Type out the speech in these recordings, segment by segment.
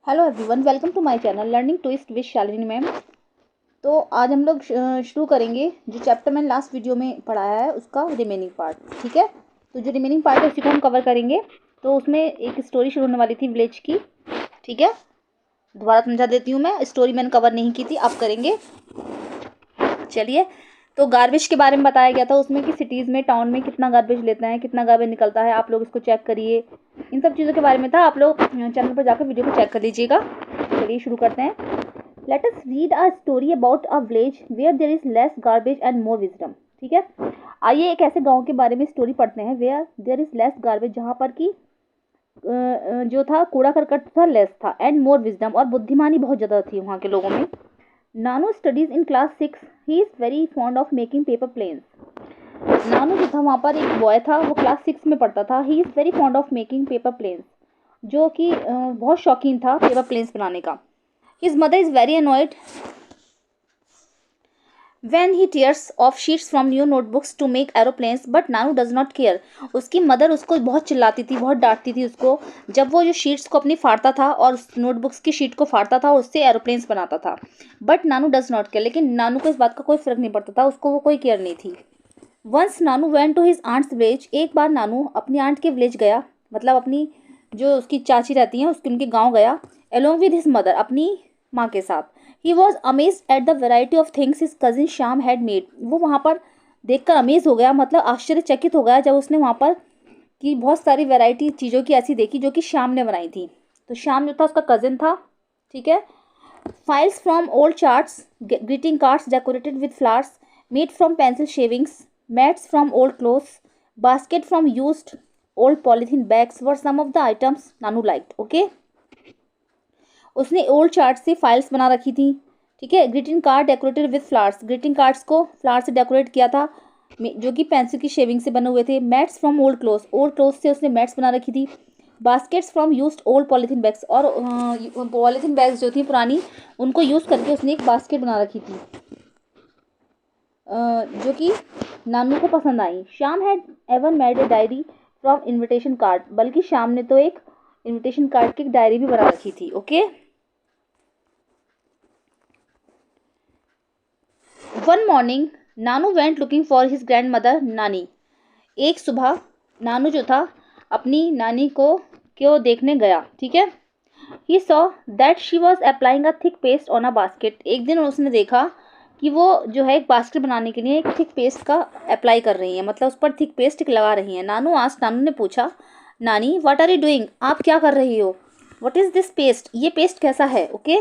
Hello everyone, welcome to my channel learning twist with Shalini ma'am. तो आज हम लोग शुरू करेंगे जो चैप्टर मैंने लास्ट वीडियो में पढ़ाया है उसका रिमेनिंग पार्ट। ठीक है, तो जो रिमेनिंग पार्ट है उसी को हम कवर करेंगे। तो उसमें एक स्टोरी शुरू होने वाली थी विलेज की। ठीक है, दोबारा समझा देती हूँ। मैं स्टोरी मैंने कवर नहीं की थी, आप करेंगे। चलिए, तो गार्बेज के बारे में बताया गया था उसमें कि सिटीज़ में, टाउन में कितना गार्बेज लेते हैं, कितना गार्बेज निकलता है। आप लोग इसको चेक करिए, इन सब चीज़ों के बारे में था। आप लोग चैनल पर जाकर वीडियो को चेक कर लीजिएगा। चलिए शुरू करते हैं। Let us read a story about a village where there is less garbage and more wisdom. ठीक है, आइए एक ऐसे गांव के बारे में स्टोरी पढ़ते हैं where there is less garbage, जहाँ पर कि जो था कूड़ा करकट था लेस था, एंड मोर विजडम और बुद्धिमानी बहुत ज़्यादा थी वहाँ के लोगों में। Nanu studies in class 6। He is very fond of making paper planes. Nanu जो था वहाँ पर एक बॉय था, वो क्लास 6 में पढ़ता था। He is very fond of making paper planes, जो कि बहुत शौकीन था पेपर प्लेन्स बनाने का। His mother is very annoyed when he tears off sheets from new notebooks to make aeroplanes, but Nanu does not care। उसकी mother उसको बहुत चिल्लाती थी, बहुत डांटती थी उसको, जब वो जो शीट्स को अपनी फाड़ता था और उस नोटबुक्स की शीट को फाड़ता था और उससे एरोप्लेन्स बनाता था। But Nanu does not care, लेकिन नानू को इस बात का कोई फर्क नहीं पड़ता था, उसको वो कोई केयर नहीं थी। Once Nanu went to his aunt's village. एक बार नानू अपनी आंट के विलेज गया, मतलब अपनी जो उसकी चाची रहती हैं उसके उनके गाँव गया, एलोंग विद हिज मदर, अपनी माँ के साथ। He was amazed at the variety of things his cousin Shyam had made. वो वहाँ पर देखकर अमेज हो गया, मतलब आश्चर्यचकित हो गया जब उसने वहाँ पर की बहुत सारी वैरायटी चीज़ों की ऐसी देखी जो कि श्याम ने बनाई थी। तो श्याम जो था उसका कजिन था। ठीक है, files from old charts, greeting cards decorated with flowers made from pencil shavings, mats from old clothes, basket from used old polythene bags were some of the items Nanu liked. Okay, उसने old chart से files बना रखी थी। ठीक है, greeting card decorated with flowers, greeting cards को flower से decorate किया था जो कि पेंसिल की शेविंग से बने हुए थे। Mats from old clothes, old cloth से उसने मैट्स बना रखी थी। Baskets from used old polythene bags, और पॉलीथीन बैग्स जो थी पुरानी उनको यूज़ करके उसने एक बास्केट बना रखी थी जो कि नानू को पसंद आई। Shyam had ever made a diary from invitation card, बल्कि श्याम ने तो एक इनविटेशन कार्ड की डायरी भी बना रखी थी। Okay, one morning Nanu went looking for his grand mother नानी। एक सुबह नानू जो था अपनी नानी को क्यों देखने गया। ठीक है, he saw that she was applying a thick paste on a basket. एक दिन उसने देखा कि वो जो है एक बास्केट बनाने के लिए एक थिक पेस्ट का अप्लाई कर रही है, मतलब उस पर थिक पेस्ट लगा रही है। नानू ने पूछा, नानी व्हाट आर यू डूइंग, आप क्या कर रही हो। व्हाट इज दिस पेस्ट, ये पेस्ट कैसा है। Okay,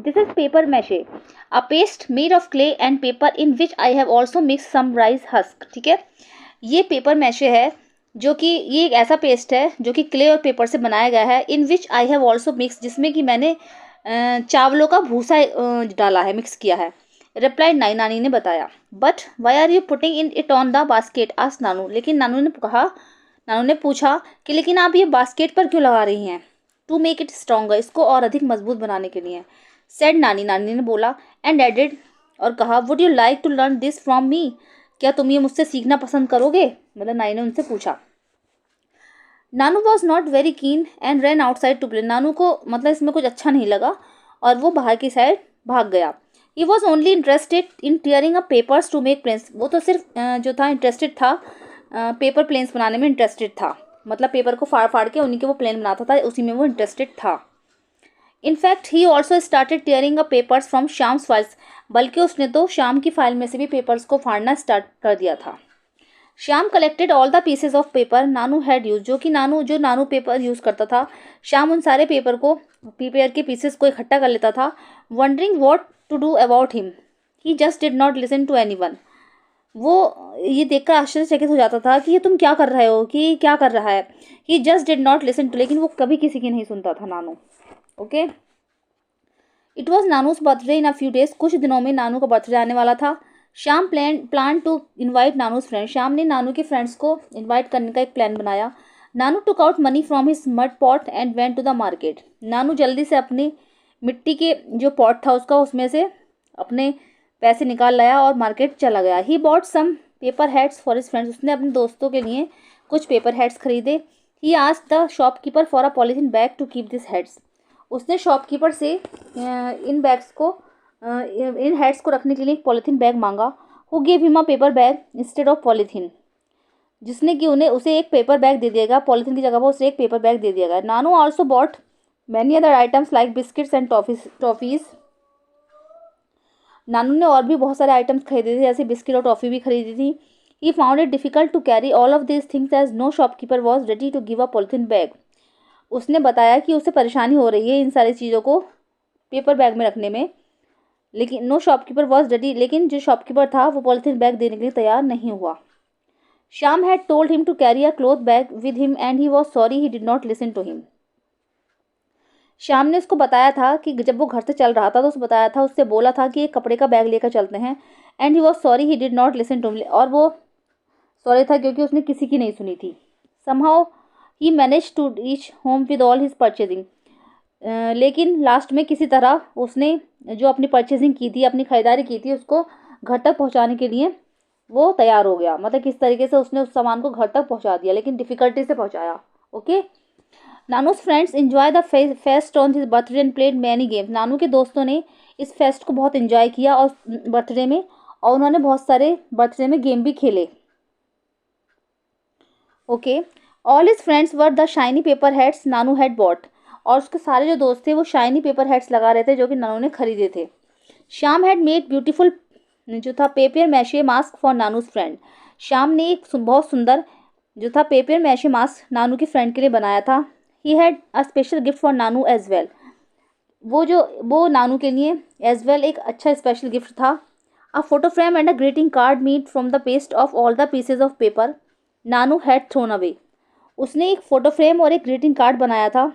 this is paper mache, a paste made of clay and paper in which I have also mix some rice husk. ठीक है, ये पेपर मैशे है, जो कि ये एक ऐसा पेस्ट है जो कि क्ले और पेपर से बनाया गया है। इन which I have also mix, जिसमें कि मैंने चावलों का भूसा डाला है, मिक्स किया है। रिप्लाइड नानी ने बताया। But why are you putting in it on the basket, asked Nanu. लेकिन नानू ने पूछा कि लेकिन आप ये बास्केट पर क्यों लगा रही हैं। टू मेक इट स्ट्रॉन्गर, इसको और अधिक मजबूत बनाने के लिए। सेड नानी ने बोला। एंड एडेड, और कहा, would you like to learn this from me, क्या तुम ये मुझसे सीखना पसंद करोगे, मतलब नानी ने उनसे पूछा। Nanu was not very keen and ran outside to play. Nanu को मतलब इसमें कुछ अच्छा नहीं लगा और वो बाहर की साइड भाग गया। He was only interested in tearing a papers to make planes. वो तो सिर्फ जो था इंटरेस्टेड था, पेपर प्लेन्स बनाने में इंटरेस्टेड था, मतलब पेपर को फाड़ फाड़ के उन्हीं के वो प्लेन बनाता था, उसी में वो इंटरेस्टेड था। In fact he also started tearing a papers from Shyam's files, बल्कि उसने तो श्याम की फाइल में से भी पेपर्स को फाड़ना स्टार्ट कर दिया था। Shyam collected all the pieces of paper Nanu had use, जो नानू पेपर यूज़ करता था, श्याम उन सारे पेपर के पीसेस को इकट्ठा कर लेता था। Wondering what to do about him, he just did not listen to anyone. वो ये देखकर आश्चर्यचकित हो जाता था कि ये तुम क्या कर रहे हो, कि क्या कर रहा है। He just did not listen to, लेकिन वो कभी किसी की नहीं सुनता था Nanu. Okay, it was Nanu's birthday in a few days. कुछ दिनों में नानू का बर्थडे आने वाला था। Shyam plan to invite Nanu's friend. Shyam ने नानू के फ्रेंड्स को इनवाइट करने का एक प्लान बनाया। Nanu took out money from his mud pot and went to the market. Nanu जल्दी से अपने मिट्टी के जो पॉट था उसका, उसमें से अपने पैसे निकाल लाया और मार्केट चला गया। He bought some paper heads for his friends. उसने अपने दोस्तों के लिए कुछ पेपर हेड्स खरीदे। He asked the shopkeeper for a polythene bag to keep this heads. उसने शॉपकीपर से इन बैग्स को इन हैट्स को रखने के लिए एक पॉलीथीन बैग मांगा। Who gave him a paper bag instead of polythene, जिसने कि उन्हें उसे एक पेपर बैग दे दिया गया, पॉलीथीन की जगह पर उसे एक पेपर बैग दे दिया गया। Nanu also bought many other items like biscuits and toffees. Nanu ने और भी बहुत सारे आइटम्स खरीदे थे, जैसे बिस्किट और टॉफ़ी भी खरीदी थी। He found it difficult to carry all of this things as no shopkeeper was ready to give a polythene bag. उसने बताया कि उसे परेशानी हो रही है इन सारी चीज़ों को पेपर बैग में रखने में, लेकिन नो शॉपकीपर वॉज रेडी, लेकिन जो शॉपकीपर था वो पॉलीथीन बैग देने के लिए तैयार नहीं हुआ। Shyam had told him to carry a cloth bag with him and he was sorry he did not listen to him. Shyam ने उसको बताया था कि जब वो घर से चल रहा था तो उससे बोला था कि एक कपड़े का बैग लेकर चलते हैं। And he was sorry he did not listen to him, और वो सॉरी था क्योंकि उसने किसी की नहीं सुनी थी। Somehow he manage to reach home with all his purchasing, लेकिन लास्ट में किसी तरह उसने जो अपनी परचेजिंग की थी, अपनी खरीदारी की थी, उसको घर तक पहुंचाने के लिए वो तैयार हो गया। मतलब किस तरीके से उसने उस सामान को घर तक पहुंचा दिया, लेकिन डिफिकल्टी से पहुंचाया। Okay. Nanu's friends enjoy the feast on his birthday and played many games. Nanu के दोस्तों ने इस फेस्ट को बहुत एंजॉय किया और बर्थडे में, और उन्होंने बहुत सारे बर्थडे में गेम भी खेले। Okay. All his friends were the shiny paper heads Nanu had bought, और उसके सारे जो दोस्त थे वो शाइनी पेपर हेड्स लगा रहे थे जो कि नानू ने खरीदे थे। श्याम हैड मेड ब्यूटीफुल जो था papier mache mask for Nanu's friend. Shyam ने एक बहुत सुंदर जो था पेपर मैशे मास्क नानू की फ्रेंड के लिए बनाया था। He had a special gift for Nanu as well, वो नानू के लिए एज वेल एक अच्छा स्पेशल गिफ्ट था। A photo frame and a greeting card made from the paste of all the pieces of paper Nanu had thrown away. उसने एक photo frame और एक ग्रीटिंग कार्ड बनाया था,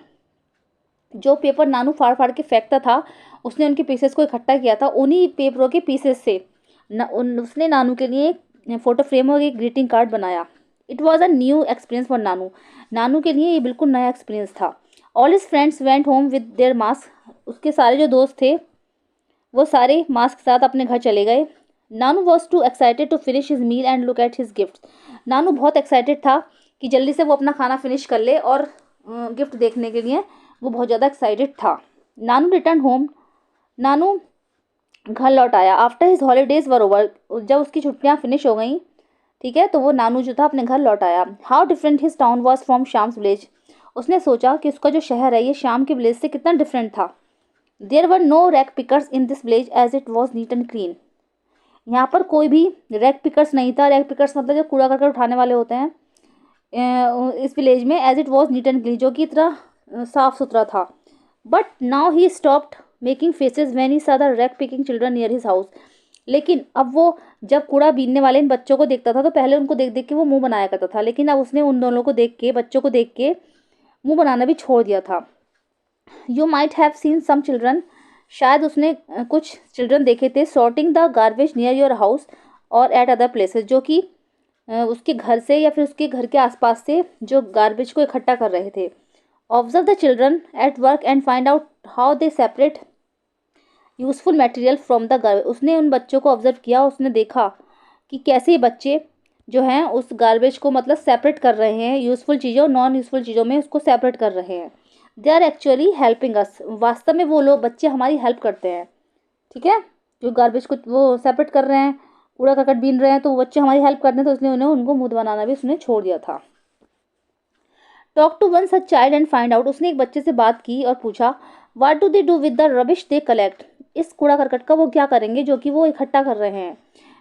जो पेपर नानू फाड़ फाड़ के फेंकता था, उसने उनके पीसेस को इकट्ठा किया था। उन्हीं पेपरों के पीसेस से उसने नानू के लिए एक फोटो फ्रेम और एक ग्रीटिंग कार्ड बनाया। It was a new experience for Nanu. Nanu के लिए ये बिल्कुल नया एक्सपीरियंस था। All his friends went home with their mask. उसके सारे जो दोस्त थे वो सारे मास्क के साथ अपने घर चले गए। Nanu was too excited to finish his meal and look at his gift. Nanu बहुत एक्साइटेड था कि जल्दी से वो अपना खाना फिनिश कर ले और गिफ्ट देखने के लिए वो बहुत ज़्यादा एक्साइटेड था। नानू रिटर्न होम। नानू घर लौट आया। After his holidays were over, जब उसकी छुट्टियां फिनिश हो गई, ठीक है, तो वो नानू जो था अपने घर लौट आया। How different his town was from Shyam's village. उसने सोचा कि उसका जो शहर है ये श्याम के विलेज से कितना डिफरेंट था। There were no rag pickers in this village as it was neat and clean. यहाँ पर कोई भी रैक पिकर्स नहीं था। रैक पिकर्स मतलब जो कूड़ा करकट उठाने वाले होते हैं इस विलेज में। As it was neat and clean, जो कि इतना साफ सुथरा था। But now he stopped making faces when he saw the rag picking children near his house. लेकिन अब वो जब कूड़ा बीनने वाले इन बच्चों को देखता था तो पहले उनको देख देख के वो मुंह बनाया करता था, लेकिन अब उसने उन दोनों को देख के, बच्चों को देख के मुंह बनाना भी छोड़ दिया था। You might have seen some children, शायद उसने कुछ चिल्ड्रन देखे थे, sorting the garbage near your house और एट अदर प्लेसेस, जो कि उसके घर से या फिर उसके घर के आसपास से जो गार्बेज को इकट्ठा कर रहे थे। Observe the children at work and find out how they separate useful material from the garbage. उसने उन बच्चों को ऑब्जर्व किया, उसने देखा कि कैसे बच्चे जो हैं उस गार्बेज को मतलब सेपरेट कर रहे हैं, यूज़फुल चीज़ों और नॉन यूज़फुल चीज़ों में उसको सेपरेट कर रहे हैं। They are actually helping us, वास्तव में वो लोग बच्चे हमारी हेल्प करते हैं। ठीक है, जो गार्बेज को वो सेपरेट कर रहे हैं, कूड़ा करकट बीन रहे हैं, तो वो बच्चे हमारी हेल्प करते हैं, तो इसलिए उन्हें उनको मुँह बनाना भी उसने छोड़ दिया था। Talk to one such child and find out. उसने एक बच्चे से बात की और पूछा what do they do with the rubbish they collect. इस कूड़ा करकट का वो क्या करेंगे जो कि वो इकट्ठा कर रहे हैं।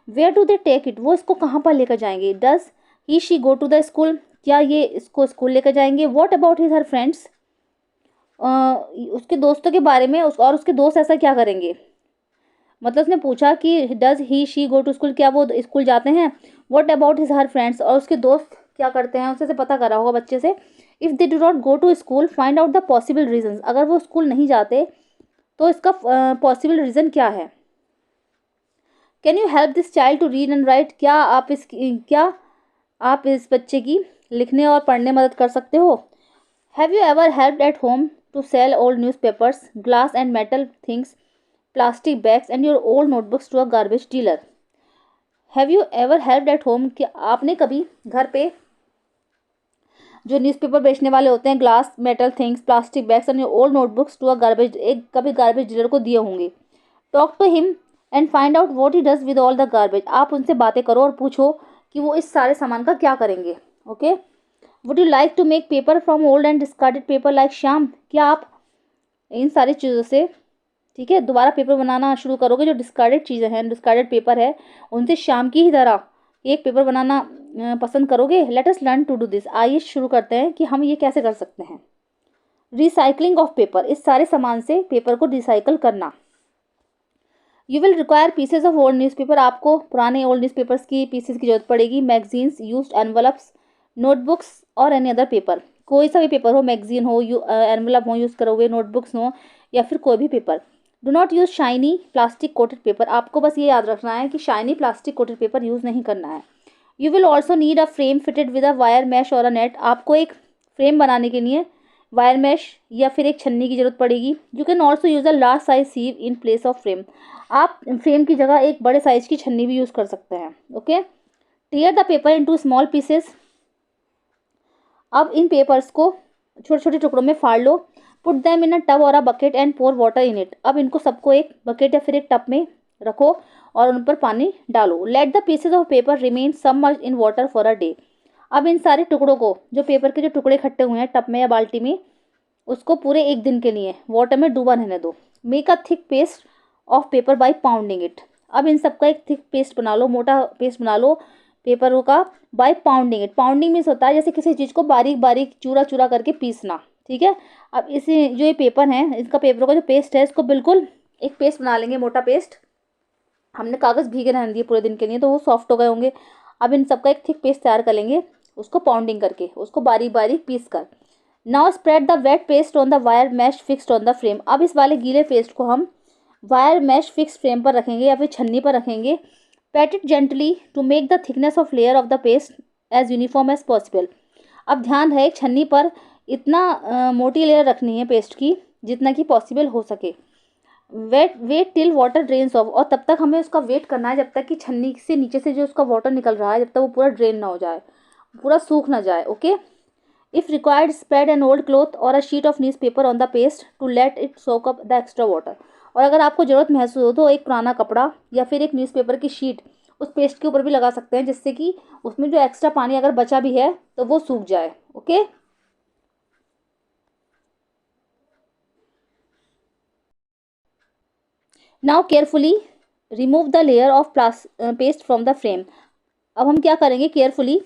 Where do they take it, वो इसको कहाँ पर लेकर जाएंगे। Does he she go to the school, क्या ये इसको स्कूल लेकर जाएंगे। What about his her friends, उसके दोस्तों के बारे में और उसके दोस्त ऐसा क्या करेंगे। मतलब उसने पूछा कि does he she go to school, क्या वो स्कूल जाते हैं। What about his her friends, और उसके दोस्त क्या करते हैं, उससे से पता करा होगा बच्चे से। If they do not go to school find out the possible reasons, अगर वो स्कूल नहीं जाते तो इसका पॉसिबल रीज़न क्या है। Can you help this child to read and write, क्या आप इस बच्चे की लिखने और पढ़ने मदद कर सकते हो। Have you ever helped at home to sell old newspapers, glass and metal things, plastic bags and your old notebooks to a garbage dealer. Have you ever helped at home, कि आपने कभी घर पे जो न्यूज़पेपर बेचने वाले होते हैं, glass, metal things, plastic bags and old notebooks to a garbage, एक कभी गार्बेज डीलर को दिए होंगे। Talk to him and find out what he does with all the garbage, आप उनसे बातें करो और पूछो कि वो इस सारे सामान का क्या करेंगे। Okay, would you like to make paper from old and discarded paper like Shyam, क्या आप इन सारी चीज़ों से, ठीक है, दोबारा पेपर बनाना शुरू करोगे, जो डिस्कार्डेड चीज़ें हैं, डिस्कार्डेड पेपर है, उनसे शाम की ही तरह एक पेपर बनाना पसंद करोगे। Let us learn to do this, आइए शुरू करते हैं कि हम ये कैसे कर सकते हैं। रिसाइकलिंग ऑफ पेपर, इस सारे सामान से पेपर को रिसाइकल करना। You will require pieces of old newspaper, आपको पुराने ओल्ड न्यूज़पेपर्स की पीसेज की जरूरत पड़ेगी। मैगजीन्स, यूज्ड एनवलप्स, नोटबुक्स और एनी अदर पेपर, कोई सा भी पेपर हो, मैगजीन हो, एनवलप हो यूज़ करोगे, नोटबुक्स हो या फिर कोई भी paper. Do not use shiny plastic coated paper, आपको बस ये याद रखना है कि shiny plastic coated paper use नहीं करना है। You will also need a frame fitted with a wire mesh और अ नेट, आपको एक फ्रेम बनाने के लिए वायर मैश या फिर एक छन्नी की जरूरत पड़ेगी। You can also use a large size sieve in place of frame, आप फ्रेम की जगह एक बड़े साइज की छन्नी भी यूज़ कर सकते हैं। Okay, tear the paper into small pieces, अब इन पेपर्स को छोटे छोटे टुकड़ों में फाड़ लो। Put them in a tub or a bucket and pour water in it, अब इनको सबको एक बकेट या फिर एक टब में रखो और उन पर पानी डालो। Let the pieces of paper remain submerged in water for a day, अब इन सारे टुकड़ों को, जो पेपर के जो टुकड़े इकट्ठे हुए हैं टब में या बाल्टी में, उसको पूरे एक दिन के लिए वाटर में डूबा रहने दो। Make a thick paste of paper by pounding it, अब इन सबका एक थिक पेस्ट बना लो, मोटा पेस्ट बना लो पेपरों का, by pounding it. Pounding means होता है जैसे किसी चीज़ को बारीक बारीक चूरा चूरा करके पीसना, ठीक है। अब इसे जो ये पेपर है, इसका पेपरों का जो पेस्ट है, इसको बिल्कुल एक पेस्ट बना लेंगे, मोटा पेस्ट। हमने कागज़ भीगे रहने दिए पूरे दिन के लिए तो वो सॉफ्ट हो गए होंगे। अब इन सबका एक थिक पेस्ट तैयार कर लेंगे, उसको पाउंडिंग करके, उसको बारीक बारीक पीस कर। Now spread the wet paste on the wire mesh fixed on the frame, अब इस वाले गीले पेस्ट को हम वायर मैश फिक्स फ्रेम पर रखेंगे या फिर छन्नी पर रखेंगे। Pat it gently to make the thickness of layer of the paste as uniform as possible, अब ध्यान रहे छन्नी पर इतना मोटी लेयर रखनी है पेस्ट की जितना कि पॉसिबल हो सके। Wait till water drains off, और तब तक हमें उसका वेट करना है जब तक कि छन्नी से नीचे से जो उसका वाटर निकल रहा है जब तक वो पूरा ड्रेन ना हो जाए, पूरा सूख ना जाए। Okay, if required spread an old cloth और a sheet of newspaper on the paste to let it soak up the extra water, और अगर आपको ज़रूरत महसूस हो तो एक पुराना कपड़ा या फिर एक न्यूज़पेपर की शीट उस पेस्ट के ऊपर भी लगा सकते हैं, जिससे कि उसमें जो एक्स्ट्रा पानी अगर बचा भी है तो वो सूख जाए। Okay, now carefully remove the layer of paste from the frame, अब हम क्या करेंगे, केयरफुली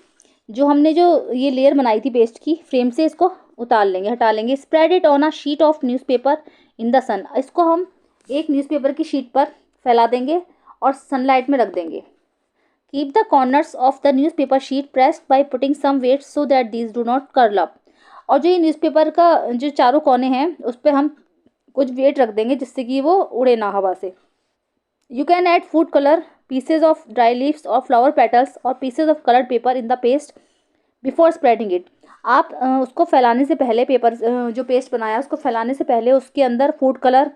जो हमने जो ये लेयर बनाई थी पेस्ट की फ्रेम से, इसको उतार लेंगे, हटा लेंगे। Spread it on a sheet of newspaper in the sun, इसको हम एक न्यूज़पेपर की शीट पर फैला देंगे और सनलाइट में रख देंगे। Keep the corners of the newspaper sheet pressed by putting some weight so that these do not curl up, और जो ये न्यूज़पेपर का जो चारों कोने हैं उस पर हम कुछ वेट रख देंगे जिससे कि वो उड़े ना हवा से। You can add food colour, pieces of dry leaves और फ्लावर पेटल्स और pieces of coloured paper in the paste before spreading it, आप उसको फैलाने से पहले पेपर जो पेस्ट बनाया उसको फैलाने से पहले उसके अंदर फूड कलर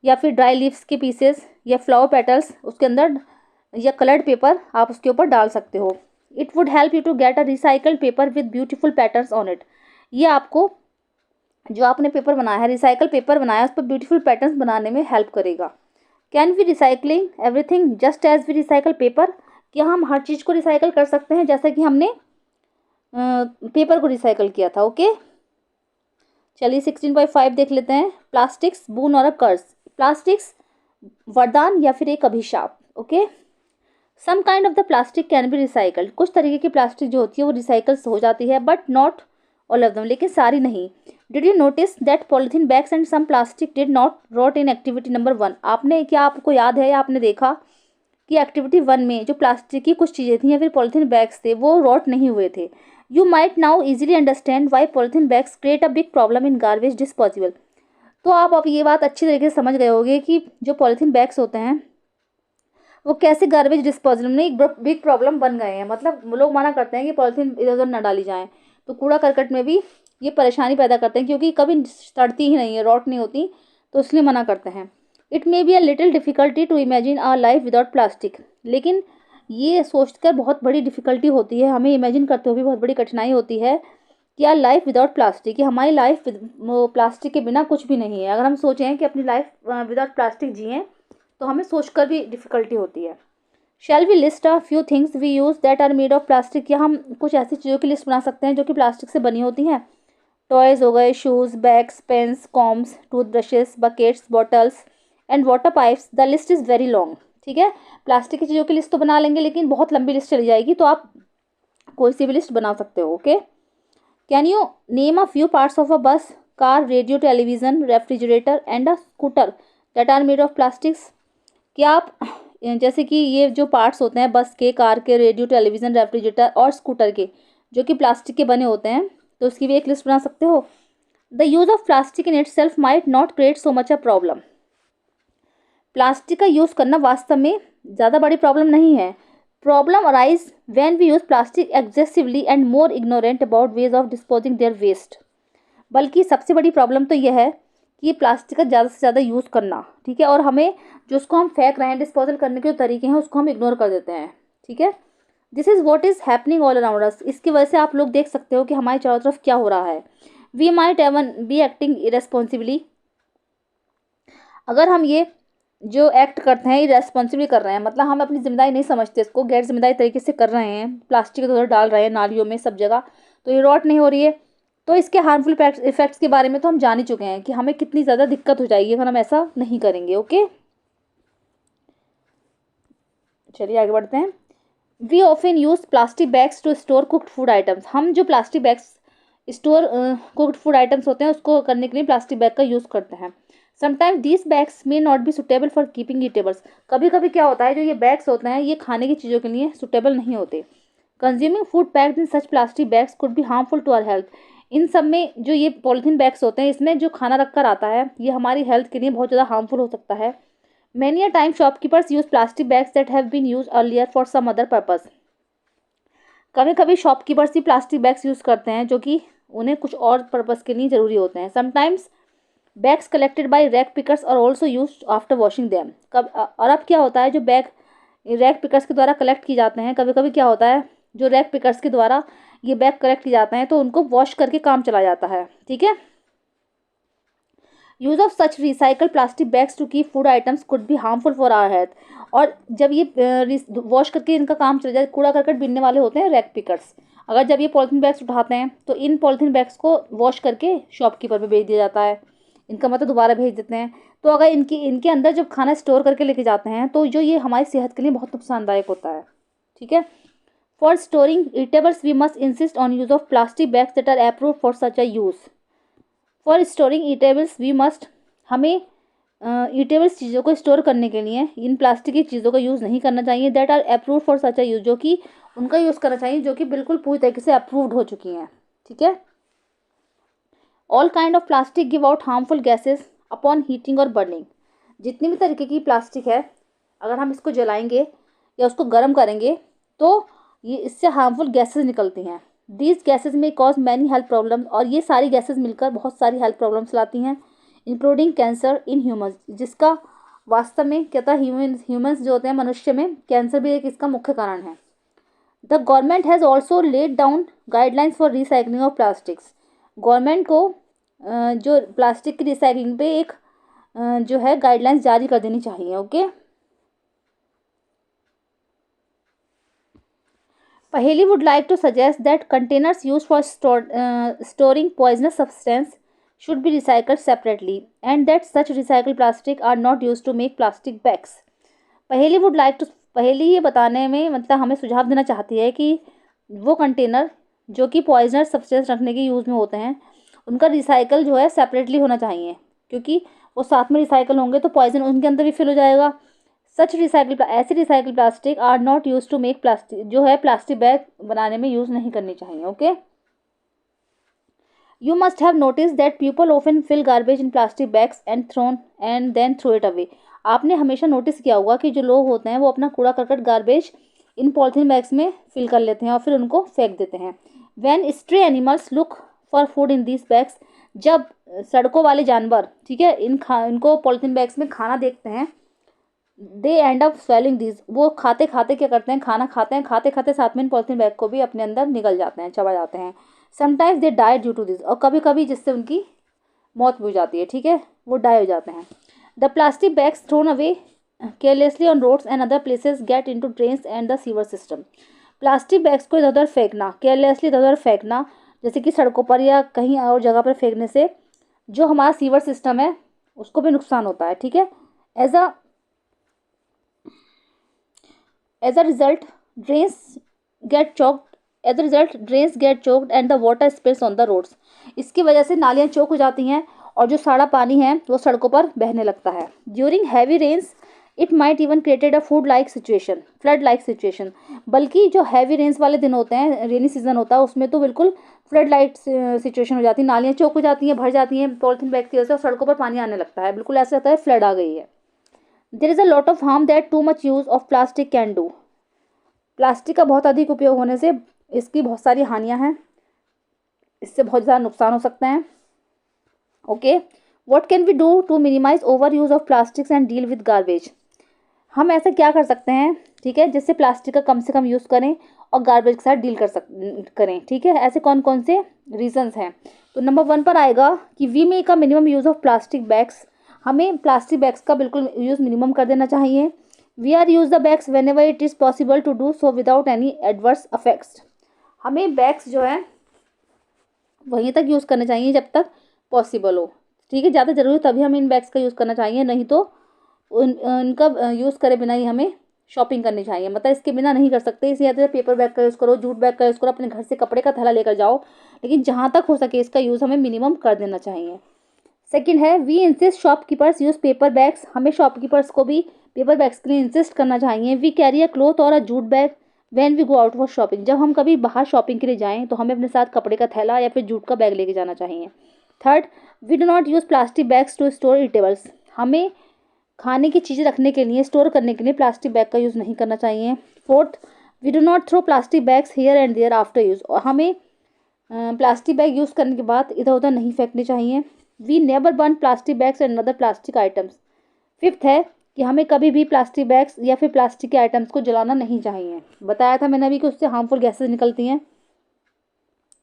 या फिर ड्राई लीव्स के पीसेस या फ्लावर पेटल्स उसके अंदर या कलर्ड पेपर आप उसके ऊपर डाल सकते हो। It would help you to get a recycled paper with beautiful patterns on it, ये आपको जो आपने पेपर बनाया है, रिसाइकल पेपर बनाया है, उस पर ब्यूटीफुल पैटर्न्स बनाने में हेल्प करेगा। Can we recycling everything just as we recycle paper, क्या हम हर चीज़ को रिसाइकल कर सकते हैं जैसा कि हमने पेपर को रिसाइकल किया था। ओके, चलिए 16.5 देख लेते हैं। प्लास्टिक्स बून और अ कर्स, प्लास्टिक्स वरदान या फिर एक अभिशाप। Okay, some kind of the plastic can be recycled, कुछ तरीके की प्लास्टिक जो होती है वो रिसाइकल हो जाती है, but not all of them, लेकिन सारी नहीं। Did you notice that polythene bags and some plastic did not rot in activity number 1, आपने क्या, आपको याद है या आपने देखा कि एक्टिविटी 1 में जो प्लास्टिक की कुछ चीज़ें थी या फिर पॉलिथीन बैग्स थे वो रॉट नहीं हुए थे। You might now easily understand why polythene bags create a big problem in garbage disposable, तो आप अब ये बात अच्छी तरीके से समझ गए होंगे कि जो पॉलिथीन बैग्स होते हैं वो कैसे गार्बेज डिस्पोजल में एक बिग प्रॉब्लम बन गए हैं। मतलब लोग मना करते हैं कि पॉलिथीन इधर उधर न डाली जाए, तो कूड़ा करकट में भी ये परेशानी पैदा करते हैं क्योंकि कभी सड़ती ही नहीं है, रॉट नहीं होती, तो इसलिए मना करते हैं। It may be a little difficulty to imagine our life without plastic, लेकिन ये सोचकर बहुत बड़ी डिफ़िकल्टी होती है, हमें इमेजिन करते हुए भी बहुत बड़ी कठिनाई होती है क्या लाइफ विदाउट प्लास्टिक, कि हमारी लाइफ प्लास्टिक के बिना कुछ भी नहीं है। अगर हम सोचें कि अपनी लाइफ विदाउट प्लास्टिक जिएं तो हमें सोचकर भी डिफ़िकल्टी होती है। Shall we list a few things we use that are made of plastic, क्या हम कुछ ऐसी चीज़ों की लिस्ट बना सकते हैं जो कि प्लास्टिक से बनी होती हैं। टॉयज़ हो गए, shoes, bags, pens, combs, toothbrushes, buckets, bottles and water pipes, the list is very long. ठीक है, प्लास्टिक की चीज़ों की लिस्ट तो बना लेंगे लेकिन बहुत लंबी लिस्ट चली जाएगी, तो आप कोई सी भी लिस्ट बना सकते हो। Okay, can you name a few parts of a bus, car, radio, television, refrigerator and a scooter that are made of plastics. क्या आप जैसे कि ये जो पार्ट्स होते हैं बस के, कार के, रेडियो, टेलीविज़न, रेफ्रिजरेटर और स्कूटर के, जो कि प्लास्टिक के बने होते हैं, तो उसकी भी एक लिस्ट बना सकते हो। The use of plastic in itself might not create so much a problem, plastic का यूज़ करना वास्तव में ज़्यादा बड़ी प्रॉब्लम नहीं है। Problem arise when we use plastic excessively and more ignorant about ways of disposing their waste, बल्कि सबसे बड़ी प्रॉब्लम तो यह है कि प्लास्टिक का ज़्यादा से ज़्यादा यूज़ करना, ठीक है, और हमें जो उसको हम फेंक रहे हैं, डिस्पोजल करने के जो तरीके हैं उसको हम इग्नोर कर देते हैं। ठीक है, this is what is happening all around us, इसकी वजह से आप लोग देख सकते हो कि हमारी चारों तरफ क्या हो रहा है। We might even be acting irresponsibly, अगर हम ये जो एक्ट करते हैं इरेस्पॉन्सिबली कर रहे हैं, मतलब हम अपनी जिम्मेदारी नहीं समझते, इसको गैर जिम्मेदारी तरीके से कर रहे हैं, प्लास्टिक इधर डाल रहे हैं नालियों में सब जगह, तो ये रॉट नहीं हो रही है, तो इसके हार्मफुल इफेक्ट्स के बारे में तो हम जान ही चुके हैं कि हमें कितनी ज़्यादा दिक्कत हो जाएगी अगर हम ऐसा नहीं करेंगे। ओके, चलिए आगे बढ़ते हैं। We often use plastic bags to store cooked food items, हम जो plastic bags store cooked food items होते हैं उसको करने के लिए प्लास्टिक बैग का यूज़ करते हैं। Sometimes these bags may not be suitable for keeping eatables, कभी कभी क्या होता है जो ये बैग्स होते हैं ये खाने की चीज़ों के लिए सुटेबल नहीं होते। Consuming food packed in such plastic bags could be harmful to our health, इन सब में जो ये पॉलीथीन बैग्स होते हैं इसमें जो खाना रख कर आता है ये हमारी हेल्थ के लिए बहुत ज़्यादा हार्मफुल हो सकता है। Many a time shopkeepers use plastic bags that have been use earlier for some other purpose, कभी कभी शॉपकीपर्स ही प्लास्टिक बैग्स यूज़ करते हैं जो कि उन्हें कुछ और पर्पस के लिए ज़रूरी होते हैं। Sometimes bags collected by rag pickers or also use after washing them, कब और अब क्या होता है जो बैग रैक पिकर्स के द्वारा कलेक्ट की जाते हैं, कभी कभी क्या होता है जो रैक पिकर्स के द्वारा ये बैग कलेक्ट किए जाते हैं तो उनको वॉश करके काम चला जाता है। ठीक है, use of such recycle plastic bags to keep food items could be harmful for our health, और जब ये वॉश करके इनका काम चला जाए, कूड़ा करकट बीनने वाले होते हैं रैक पिकर्स, अगर जब ये पॉलीथीन बैग्स उठाते हैं तो इन पॉलीथीन बैग्स को वॉश करके शॉपकीपर पे भेज दिया जाता है, इनका मतलब दोबारा भेज देते हैं। तो अगर इनके अंदर जब खाना स्टोर करके लेके जाते हैं तो जो ये हमारी सेहत के लिए बहुत नुकसानदायक होता है। ठीक है, for storing eatables we must insist on use of plastic bags that are approved for such a use, for storing eatables we must, हमें ईटेबल्स चीज़ों को स्टोर करने के लिए इन प्लास्टिक की चीज़ों का यूज़ नहीं करना चाहिए, that are approved for such a use, जो कि उनका यूज़ करना चाहिए जो कि बिल्कुल पूरी तरीके से अप्रूव्ड हो चुकी हैं। ठीक है, all kind of plastic give out harmful gases upon heating और बर्निंग, जितनी भी तरीके की प्लास्टिक है अगर हम इसको जलाएंगे या उसको गर्म करेंगे तो ये इससे हार्मफुल गैसेज निकलती हैं। दीज गैसेज में कॉज मैनी हेल्थ प्रॉब्लम्स, और ये सारी गैसेज मिलकर बहुत सारी हेल्थ प्रॉब्लम्स लाती हैं, इंक्लूडिंग कैंसर इन ह्यूमंस, जिसका वास्तव में क्या था ह्यूमंस जो होते हैं मनुष्य में कैंसर भी एक इसका मुख्य कारण है। The government has also laid down guidelines for recycling of plastics, government को जो प्लास्टिक की रिसाइकलिंग पे एक जो है गाइडलाइंस जारी कर देनी चाहिए। ओके, पहेली would like to suggest that containers use for storing poisonous substance should be recycled separately and that such recycled plastic are not used to make plastic bags. पहेली वुड लाइक टू, पहेली ये बताने में मतलब हमें सुझाव देना चाहती है कि वो कंटेनर जो कि पॉइजनस सब्सटेंस रखने के यूज़ में होते हैं उनका रिसाइकल जो है सेपरेटली होना चाहिए, क्योंकि वो साथ में रिसाइकल होंगे तो पॉइजन उनके अंदर भी फिल हो जाएगा। सच रिसाइकल, ऐसे recycle plastic are not use to make plastic, जो है प्लास्टिक बैग बनाने में यूज़ नहीं करनी चाहिए। Okay, You must have noticed that people often fill garbage in plastic bags and then throw it away. आपने हमेशा नोटिस किया होगा कि जो लोग होते हैं वो अपना कूड़ा करकट गार्बेज इन पॉलिथीन बैग्स में फिल कर लेते हैं और फिर उनको फेंक देते हैं। When stray animals look for food in these bags, जब सड़कों वाले जानवर, ठीक है, इनको पॉलिथीन बैग्स में खाना देखते हैं, दे एंड अप स्वेलिंग दिस, वो खाते खाते क्या करते हैं, खाना खाते हैं, खाते खाते साथ में इन पॉलिथीन बैग को भी अपने अंदर निगल जाते हैं, चबा जाते हैं। Sometimes they die due to this, और कभी कभी जिससे उनकी मौत भी हो जाती है, ठीक है, वो डाई हो जाते हैं। The plastic bags thrown away carelessly on roads and other places get into drains and the sewer system. Plastic bags को इधर उधर फेंकना, केयरलेसली इधर उधर फेंकना, जैसे कि सड़कों पर या कहीं और जगह पर फेंकने से जो हमारा सीवर सिस्टम है उसको भी नुकसान होता है, ठीक है। As a result drains get choked and the water spills on the roads. इसकी वजह से नालियाँ चौक हो जाती हैं और जो सारा पानी है वो सड़कों पर बहने लगता है। During heavy rains it might even created a flood like situation. बल्कि जो हैवी रेन्स वाले दिन होते हैं, रेनी सीजन होता है, उसमें तो बिल्कुल फ्लड लाइट सिचुएशन हो जाती है, नालियाँ चौक हो जाती हैं, भर जाती हैं पॉलिथीन बैग की वजह से, और सड़कों पर पानी आने लगता है, बिल्कुल ऐसा लगता है फ्लड आ गई है। There is a lot of harm that too much use of plastic can do. Plastic का बहुत अधिक उपयोग होने से इसकी बहुत सारी हानियाँ हैं, इससे बहुत ज़्यादा नुकसान हो सकते हैं। Okay, what can we do to minimise over use of plastics and deal with garbage. हम ऐसा क्या कर सकते हैं, ठीक है, जिससे प्लास्टिक का कम से कम यूज़ करें और गार्बेज के साथ डील करें, ठीक है। ऐसे कौन कौन से रीजंस हैं, तो नंबर 1 पर आएगा कि we make a minimum use of plastic bags. हमें प्लास्टिक बैग्स का बिल्कुल यूज़ मिनिमम कर देना चाहिए। We are use the bags whenever it is possible to do so without any adverse effects. हमें बैग्स जो है वहीं तक यूज़ करने चाहिए जब तक पॉसिबल हो, ठीक है। ज़्यादा ज़रूरी तभी हमें इन बैग्स का यूज़ करना चाहिए, नहीं तो इनका यूज़ करे बिना ही हमें शॉपिंग करनी चाहिए, मतलब इसके बिना नहीं कर सकते। इसी तरह पेपर बैग का यूज़ करो, जूट बैग का यूज़ करो, अपने घर से कपड़े का थैला लेकर जाओ, लेकिन जहाँ तक हो सके इसका यूज़ हमें मिनिमम कर देना चाहिए। सेकंड है we insist shopkeepers use paper bags. हमें शॉपकीपर्स को भी पेपर बैग्स के लिए इंसिस्ट करना चाहिए। वी कैरी अ क्लॉथ और a jute bag when we go out for shopping. जब हम कभी बाहर शॉपिंग के लिए जाएं तो हमें अपने साथ कपड़े का थैला या फिर जूट का बैग लेके जाना चाहिए। Third, we do not use plastic bags to store eatables. हमें खाने की चीज़ें रखने के लिए, स्टोर करने के लिए प्लास्टिक बैग का यूज़ नहीं करना चाहिए। Fourth, we do not throw plastic bags here and there after use. और हमें प्लास्टिक बैग यूज़ करने के बाद इधर उधर नहीं फेंकने चाहिए। We never burn plastic bags and other plastic items. Fifth है कि हमें कभी भी प्लास्टिक बैग्स या फिर प्लास्टिक के आइटम्स को जलाना नहीं चाहिए। बताया था मैंने अभी कि उससे हार्मफुल गैसेज निकलती हैं।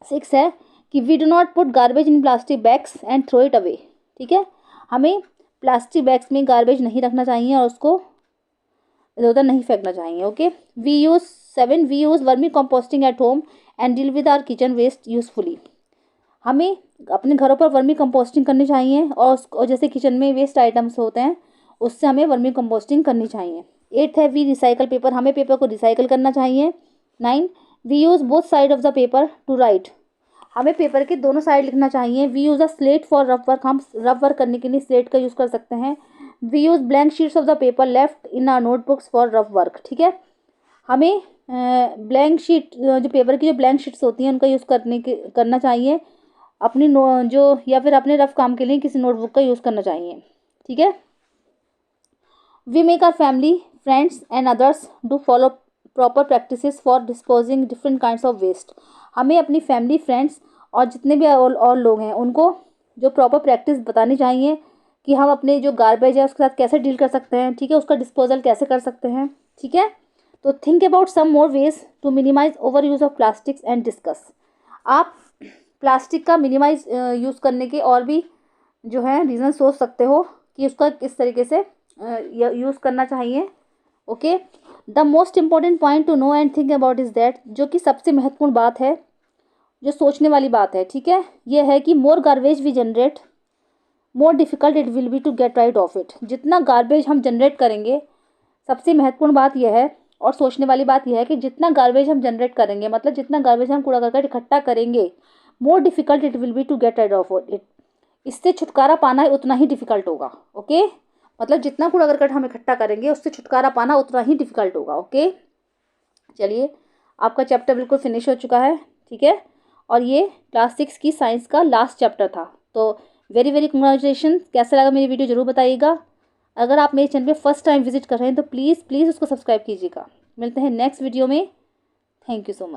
6 है कि we do not put garbage in plastic bags and throw it away. ठीक है, हमें प्लास्टिक बैग्स में गार्बेज नहीं रखना चाहिए और उसको इधर उधर नहीं फेंकना चाहिए। Okay, we use vermicomposting at home and deal with our kitchen waste usefully. हमें अपने घरों पर वर्मी कंपोस्टिंग करनी चाहिए और जैसे किचन में वेस्ट आइटम्स होते हैं उससे हमें वर्मी कंपोस्टिंग करनी चाहिए। 8 है वी रिसाइकल पेपर। हमें पेपर को रिसाइकल करना चाहिए। 9, we use both side of the paper to write. हमें पेपर के दोनों साइड लिखना चाहिए। We use a slate for rough work. हम रफ वर्क करने के लिए स्लेट का यूज़ कर सकते हैं। We use blank sheets of the paper left in our notebooks for rough work. ठीक है, हमें ब्लैंक शीट जो पेपर की जो ब्लैंक शीट्स होती हैं उनका यूज़ करना चाहिए अपनी जो या फिर अपने रफ काम के लिए किसी नोटबुक का यूज़ करना चाहिए। ठीक है, we make our family friends and others do follow proper practices for disposing different kinds of waste. हमें अपनी फैमिली फ्रेंड्स और जितने भी और लोग हैं उनको जो प्रॉपर प्रैक्टिस बतानी चाहिए कि हम अपने जो गार्बेज है उसके साथ कैसे डील कर सकते हैं। ठीक है, उसका डिस्पोजल कैसे कर सकते हैं। ठीक है, तो think about some more ways to minimise over use of plastics and discuss. आप प्लास्टिक का मिनिमाइज यूज़ करने के और भी जो है रीज़न सोच सकते हो कि उसका किस तरीके से यूज़ करना चाहिए। Okay, the most important point to know and think about is that, जो कि सबसे महत्वपूर्ण बात है, जो सोचने वाली बात है, ठीक है, ये है कि more garbage we generate more difficult it will be to get rid of it. जितना गार्बेज हम जनरेट करेंगे, सबसे महत्वपूर्ण बात यह है और सोचने वाली बात यह है कि जितना गार्बेज हम जनरेट करेंगे, मतलब जितना गार्बेज हम कूड़ा करकट इकट्ठा करेंगे, more difficult it will be to get rid of it. इससे छुटकारा पाना उतना ही डिफ़िकल्ट होगा। ओके, मतलब जितना कूड़ा करकट हम इकट्ठा करेंगे उससे छुटकारा पाना उतना ही डिफ़िकल्ट होगा। ओके, चलिए, आपका चैप्टर बिल्कुल फिनिश हो चुका है। ठीक है, और ये क्लास 6 की साइंस का लास्ट चैप्टर था। तो वेरी वेरी कंग्रेचुलेशन। कैसा लगा मेरी वीडियो ज़रूर बताइएगा। अगर आप मेरे चैनल पे फर्स्ट टाइम विजिट कर रहे हैं तो प्लीज़ प्लीज़ उसको सब्सक्राइब कीजिएगा। मिलते हैं नेक्स्ट वीडियो में। Thank you so much.